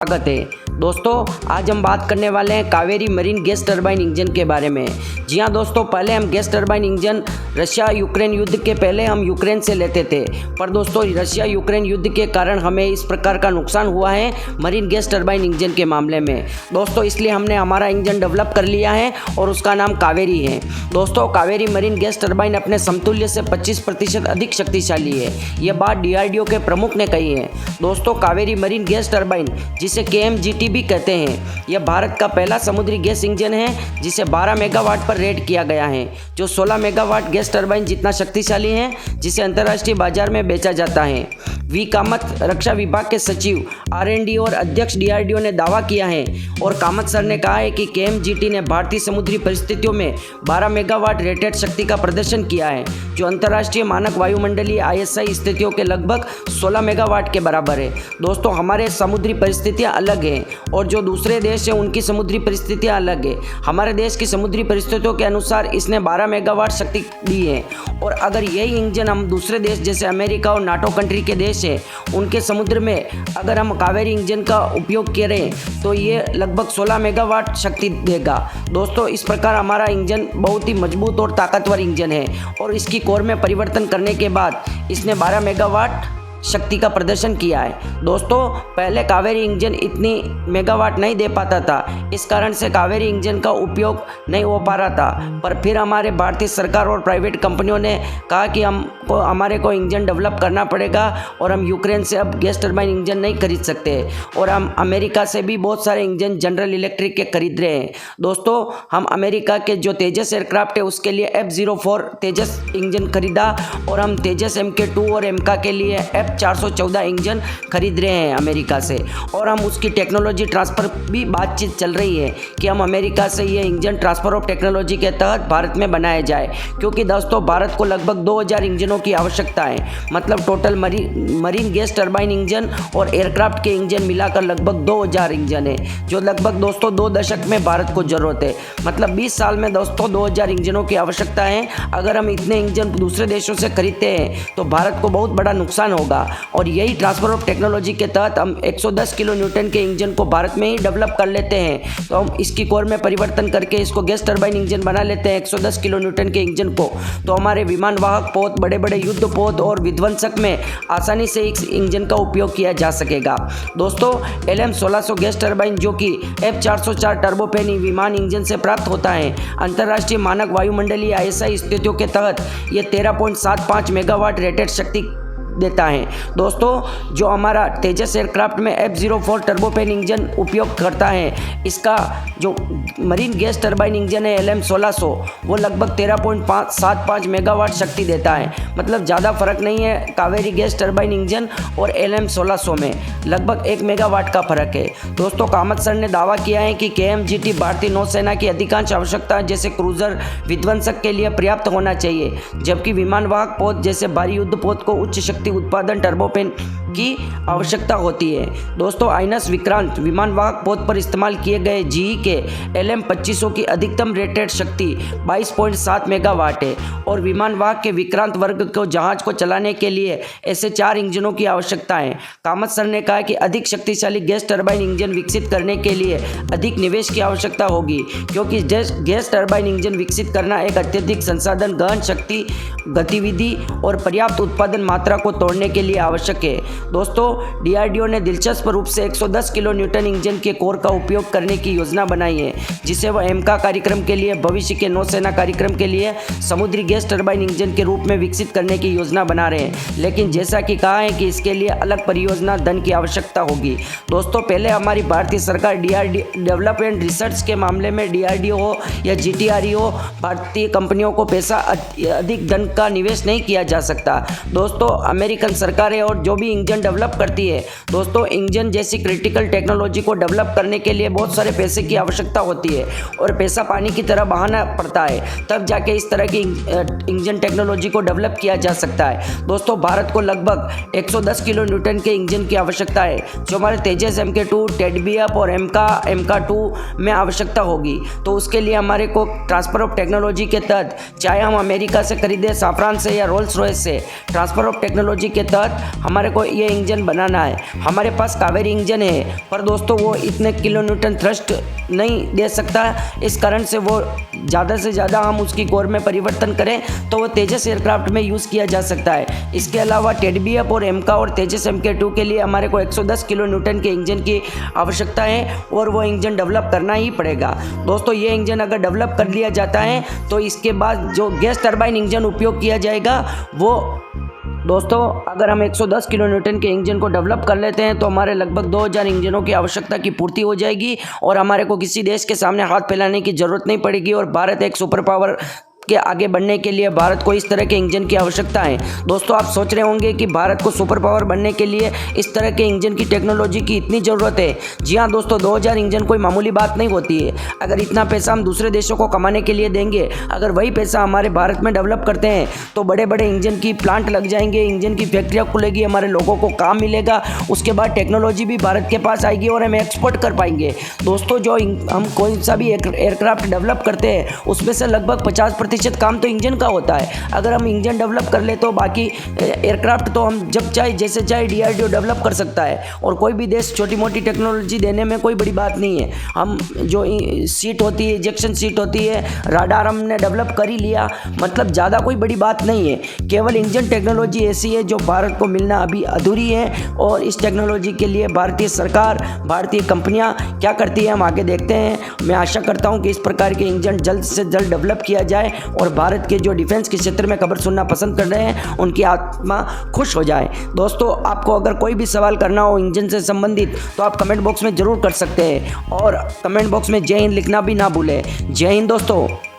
स्वागत है दोस्तों। आज हम बात करने वाले हैं Kaveri marine gas turbine engine के बारे में। जी हाँ दोस्तों, पहले हम gas turbine engine Russia Ukraine युद्ध के पहले हम यूक्रेन से लेते थे, पर दोस्तों रशिया यूक्रेन युद्ध के कारण हमें इस प्रकार का नुकसान हुआ है मरीन गैस टरबाइन इंजन के मामले में दोस्तों, इसलिए हमने हमारा इंजन डेवलप कर लिया है और उसका नाम कावेरी है। दोस्तों कावेरी मरीन गैस टरबाइन अपने समतुल्य से 25% अधिक शक्तिशाली है, यह बात DRDO के प्रमुख ने कही है। दोस्तों कावेरी मरीन गैस टरबाइन जिसे KMGT भी कहते हैं, यह भारत का पहला समुद्री गैस इंजन है जिसे 12 मेगावाट पर रेट किया गया है, जो 16 मेगावाट गैस टरबाइन जितना शक्तिशाली है, जिसे अंतर्राष्ट्रीय बाजार में बेचा जाता है। वी कामत रक्षा विभाग के सचिव R&D और अध्यक्ष DRDO ने दावा किया है और कामत सर ने कहा है कि KMGT ने भारतीय समुद्री परिस्थितियों में 12 मेगावाट रेटेड शक्ति का प्रदर्शन किया है, जो अंतर्राष्ट्रीय मानक वायुमंडलीय ISI स्थितियों के लगभग 16 मेगावाट के बराबर है। दोस्तों हमारे समुद्री परिस्थितियां अलग हैं और जो दूसरे देश हैं उनकी समुद्री परिस्थितियां अलग है। हमारे देश की समुद्री परिस्थितियों के अनुसार इसने 12 मेगावाट शक्ति दी है, और अगर यही इंजन हम दूसरे देश जैसे अमेरिका और NATO कंट्री के देश है उनके समुद्र में अगर हम कावेरी इंजन का उपयोग करें तो ये लगभग 16 मेगावाट शक्ति देगा। दोस्तों इस प्रकार हमारा इंजन बहुत ही मजबूत और ताकतवर इंजन है, और इसकी कोर में परिवर्तन करने के बाद इसने 12 मेगावाट शक्ति का प्रदर्शन किया है। दोस्तों पहले कावेरी इंजन इतनी मेगावाट नहीं दे पाता था, इस कारण से कावेरी इंजन का उपयोग नहीं हो पा रहा था, पर फिर हमारे भारतीय सरकार और प्राइवेट कंपनियों ने कहा कि हमारे को इंजन डेवलप करना पड़ेगा और हम यूक्रेन से अब गैस टरबाइन इंजन नहीं खरीद सकते, और हम अमेरिका से भी बहुत सारे इंजन जनरल इलेक्ट्रिक के खरीद रहे हैं। दोस्तों हम अमेरिका के जो तेजस एयरक्राफ्ट है उसके लिए F-04 तेजस इंजन खरीदा, और हम तेजस MK2 और MK के लिए F-414 इंजन खरीद रहे हैं अमेरिका से, और हम उसकी टेक्नोलॉजी ट्रांसफ़र भी बातचीत चल रही है कि हम अमेरिका से ये इंजन ट्रांसफ़र ऑफ टेक्नोलॉजी के तहत भारत में बनाया जाए, क्योंकि दोस्तों भारत को लगभग 2000 इंजनों की आवश्यकता है। मतलब total marine gas turbine engine और एयरक्राफ्ट के इंजन मिलाकर लगभग 2000 इंजन है, जो लगभग दोस्तों 2 दशक में भारत को ज़रूरत है। मतलब 20 साल में दोस्तों 2000 इंजनों की आवश्यकता है। अगर हम इतने इंजन दूसरे देशों से खरीदते हैं तो भारत को बहुत बड़ा नुकसान होगा, और यही ट्रांसफर ऑफ टेक्नोलॉजी के तहत हम 110 किलो न्यूटन के इंजन को भारत में ही डेवलप कर लेते हैं। तो हम इसकी कोर में परिवर्तन करके इसको गैस टरबाइन इंजन बना लेते हैं 110 किलो न्यूटन के इंजन को, तो हमारे विमान वाहक पोत, बड़े बड़े युद्ध पोत और विध्वंसक में आसानी से इस इंजन का उपयोग किया जा सकेगा। दोस्तों LM-1600 गैस टरबाइन जो कि F-404 टर्बोफैन विमान इंजन से प्राप्त होता है, अंतर्राष्ट्रीय मानक वायुमंडलीय ISI स्थितियों के तहत ये 13.75 मेगावाट रेटेड शक्ति देता है। दोस्तों जो हमारा तेजस एयरक्राफ्ट में F-04 टर्बोफैन इंजन उपयोग करता है, इसका जो मरीन गैस टरबाइन इंजन है LM-1600 वो लगभग 13.75 मेगावाट शक्ति देता है। मतलब ज़्यादा फर्क नहीं है कावेरी गैस टरबाइन इंजन और LM-1600 में, लगभग 1 मेगावाट का फर्क है। दोस्तों कामत सर ने दावा किया है कि KMGT भारतीय नौसेना की अधिकांश आवश्यकता जैसे क्रूजर विध्वंसक के लिए पर्याप्त होना चाहिए, जबकि विमान वाहक पोत जैसे भारी युद्ध पोत को उच्च शक्ति उत्पादन टर्बोफैन की आवश्यकता होती है। दोस्तों आइनस विक्रांत विमान वाहक पोत पर इस्तेमाल किए गए GE के LM-2500 की अधिकतम रेटेड शक्ति 22.7 मेगावाट है, और विमान वाहक के विक्रांत वर्ग को जहाज को चलाने के लिए ऐसे 4 इंजनों की आवश्यकता है। कामत सर ने कहा कि अधिक शक्तिशाली गैस टरबाइन इंजन विकसित करने के लिए अधिक निवेश की आवश्यकता होगी, क्योंकि गैस टरबाइन इंजन विकसित करना एक अत्यधिक संसाधन गहन शक्ति गतिविधि और पर्याप्त उत्पादन मात्रा को तोड़ने के लिए आवश्यक है। दोस्तों DRDO ने दिलचस्प रूप से 110 किलो न्यूटन इंजन के कोर का उपयोग करने की योजना बनाई है, जिसे वह MK कार्यक्रम के लिए, भविष्य के नौसेना कार्यक्रम के लिए समुद्री गैस टरबाइन इंजन के रूप में विकसित करने की योजना बना रहे हैं। लेकिन जैसा कि कहा है कि इसके लिए अलग परियोजना धन की आवश्यकता होगी। दोस्तों पहले हमारी भारतीय सरकार डेवलपमेंट रिसर्च के मामले में DRDO हो या GTRE हो, भारतीय कंपनियों को पैसा अधिक धन का निवेश नहीं किया जा सकता। दोस्तों अमेरिकन सरकारें और जो भी इंजन डेवलप करती है, दोस्तों इंजन जैसी क्रिटिकल टेक्नोलॉजी को डेवलप करने के लिए बहुत सारे पैसे की आवश्यकता होती है, और पैसा पानी की तरह बहाना पड़ता है, तब जाके इस तरह की इंजन टेक्नोलॉजी को डेवलप किया जा सकता है। दोस्तों भारत को लगभग 110 किलो न्यूटन के इंजन की आवश्यकता है, जो हमारे तेजस MK2 टेडबीएफ और MK2 में आवश्यकता होगी। तो उसके लिए हमारे को ट्रांसफर ऑफ टेक्नोलॉजी के तहत, चाहे हम अमेरिका से खरीदें, साफ्रान से या रोल्स रॉयस से, ट्रांसफर ऑफ टेक्नोलॉजी के तहत हमारे को ये इंजन बनाना है। हमारे पास कावेरी इंजन है, पर दोस्तों वो इतने किलो न्यूटन थ्रस्ट नहीं दे सकता। इस कारण से वो ज़्यादा से ज़्यादा हम उसकी कोर में परिवर्तन करें तो वो तेजस एयरक्राफ्ट में यूज़ किया जा सकता है। इसके अलावा टेडबीएफ और एमका और तेजस MK2 के लिए हमारे को 110 किलो न्यूटन के इंजन की आवश्यकता है और वो इंजन डेवलप करना ही पड़ेगा। दोस्तों ये इंजन अगर डेवलप कर लिया जाता है तो इसके बाद जो गैस टरबाइन इंजन उपयोग किया जाएगा वो दोस्तों अगर हम 110 किलो न्यूटन के इंजन को डेवलप कर लेते हैं तो हमारे लगभग 2000 इंजनों की आवश्यकता की पूर्ति हो जाएगी और हमारे को किसी देश के सामने हाथ फैलाने की ज़रूरत नहीं पड़ेगी। और भारत एक सुपर पावर के आगे बढ़ने के लिए भारत को इस तरह के इंजन की आवश्यकता है। दोस्तों आप सोच रहे होंगे कि भारत को सुपर पावर बनने के लिए इस तरह के इंजन की टेक्नोलॉजी की इतनी ज़रूरत है। जी हाँ दोस्तों, 2000 इंजन कोई मामूली बात नहीं होती है। अगर इतना पैसा हम दूसरे देशों को कमाने के लिए देंगे, अगर वही पैसा हमारे भारत में डेवलप करते हैं तो बड़े बड़े इंजन की प्लांट लग जाएंगे, इंजन की फैक्ट्रियाँ खुलेगी, हमारे लोगों को काम मिलेगा, उसके बाद टेक्नोलॉजी भी भारत के पास आएगी और हम एक्सपोर्ट कर पाएंगे। दोस्तों जो हम कोई सा भी एयरक्राफ्ट डेवलप करते हैं उसमें से लगभग 50% काम तो इंजन का होता है। अगर हम इंजन डेवलप कर ले तो बाकी एयरक्राफ्ट तो हम जब चाहे जैसे चाहे DRDO डेवलप कर सकता है और कोई भी देश छोटी मोटी टेक्नोलॉजी देने में कोई बड़ी बात नहीं है। हम जो सीट होती है, इजेक्शन सीट होती है, राडार हमने डेवलप कर ही लिया, मतलब ज़्यादा कोई बड़ी बात नहीं है। केवल इंजन टेक्नोलॉजी ऐसी है जो भारत को मिलना अभी अधूरी है और इस टेक्नोलॉजी के लिए भारतीय सरकार, भारतीय कंपनियां क्या करती है हम आगे देखते हैं। मैं आशा करता हूं कि इस प्रकार के इंजन जल्द से जल्द डेवलप किया जाए और भारत के जो डिफेंस के क्षेत्र में खबर सुनना पसंद कर रहे हैं उनकी आत्मा खुश हो जाए। दोस्तों आपको अगर कोई भी सवाल करना हो इंजन से संबंधित तो आप कमेंट बॉक्स में ज़रूर कर सकते हैं और कमेंट बॉक्स में जय हिंद लिखना भी ना भूलें। जय हिंद दोस्तों।